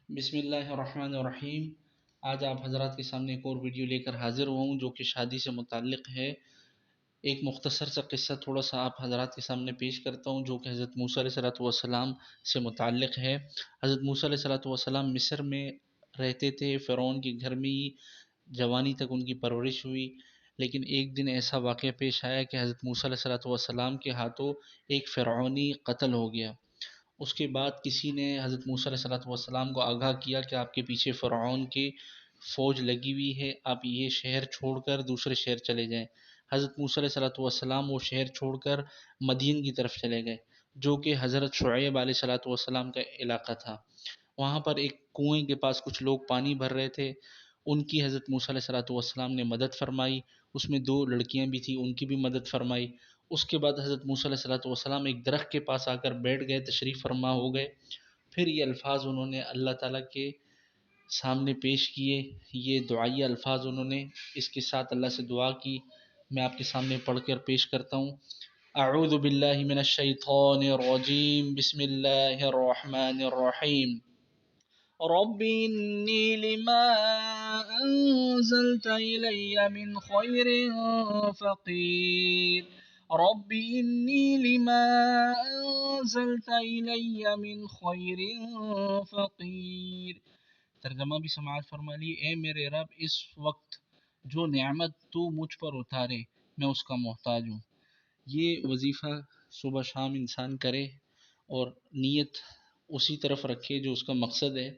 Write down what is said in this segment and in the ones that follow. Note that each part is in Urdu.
بسم اللہ الرحمن الرحیم۔ آج آپ حضرات کے سامنے ایک اور ویڈیو لے کر حاضر ہوا ہوں جو کہ شادی سے متعلق ہے۔ ایک مختصر سا قصہ تھوڑا سا آپ حضرات کے سامنے پیش کرتا ہوں جو کہ حضرت موسیٰ علیہ السلام سے متعلق ہے۔ حضرت موسیٰ علیہ السلام مصر میں رہتے تھے، فرعون کے گھر میں ہی جوانی تک ان کی پرورش ہوئی، لیکن ایک دن ایسا واقعہ پیش آیا کہ حضرت موسیٰ علیہ السلام کے ہاتھوں ایک فرعونی قتل ہو گیا۔ اس کے بعد کسی نے حضرت موسیٰ علیہ السلام کو آگاہ کیا کہ آپ کے پیچھے فرعون کی فوج لگی ہوئی ہے، آپ یہ شہر چھوڑ کر دوسرے شہر چلے جائیں۔ حضرت موسیٰ علیہ السلام وہ شہر چھوڑ کر مدین کی طرف چلے گئے جو کہ حضرت شعیب علیہ السلام کا علاقہ تھا۔ وہاں پر ایک کنویں کے پاس کچھ لوگ پانی بھر رہے تھے، ان کی حضرت موسیٰ علیہ السلام نے مدد فرمائی، اس میں 2 لڑکیاں بھی تھیں، ان کی بھی مدد فرمائی۔ اس کے بعد حضرت موسیٰ علیہ السلام ایک درخت کے پاس آ کر بیٹھ گئے، تشریف فرما ہو گئے۔ پھر یہ الفاظ انہوں نے اللہ تعالیٰ کے سامنے پیش کیے، یہ دعائیہ الفاظ انہوں نے اس کے ساتھ اللہ سے دعا کی، میں آپ کے سامنے پڑھ کر پیش کرتا ہوں۔ اعوذ باللہ من الشیطان الرجیم، بسم اللہ الرحمن الرحیم۔ رب انی لما انزلت الی من خیر فقیر، رب انی لما انزلت الی من خیر فقیر۔ ترجمہ بھی سماعت فرما لی۔ اے میرے رب، اس وقت جو نعمت تو مجھ پر اتارے میں اس کا محتاج ہوں۔ یہ وظیفہ صبح شام انسان کرے اور نیت اسی طرف رکھے جو اس کا مقصد ہے،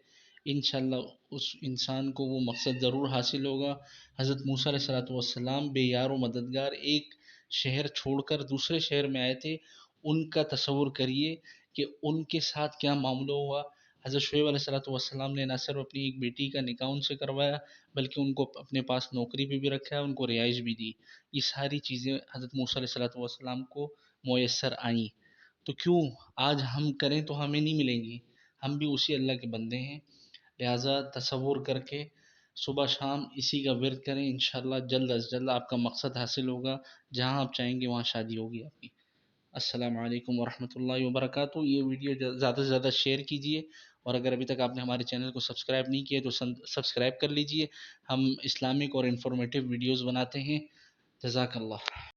انشاءاللہ اس انسان کو وہ مقصد ضرور حاصل ہوگا۔ حضرت موسیٰ علیہ السلام بے یار و مددگار ایک شہر چھوڑ کر دوسرے شہر میں آئے تھے، ان کا تصور کریے کہ ان کے ساتھ کیا معاملہ ہوا۔ حضرت شعیب علیہ السلام نے نہ صرف اپنی ایک بیٹی کا نکاح ان سے کروایا بلکہ ان کو اپنے پاس نوکری پہ بھی رکھا، ان کو رہائش بھی دی۔ یہ ساری چیزیں حضرت موسیٰ علیہ السلام کو میسر آئیں، تو کیوں آج ہم کریں تو ہمیں نہیں ملیں گی؟ ہم بھی اسی اللہ کے بندے ہیں، لہٰذا تصور کر کے صبح شام اسی کا ورد کریں، انشاءاللہ جلد از جلد آپ کا مقصد حاصل ہوگا، جہاں آپ چاہیں گے وہاں شادی ہوگی آپ کی۔ السلام علیکم ورحمۃ اللہ وبرکاتہ۔ یہ ویڈیو زیادہ سے زیادہ شیئر کیجیے، اور اگر ابھی تک آپ نے ہمارے چینل کو سبسکرائب نہیں کیا تو سبسکرائب کر لیجیے۔ ہم اسلامک اور انفارمیٹیو ویڈیوز بناتے ہیں۔ جزاک اللہ۔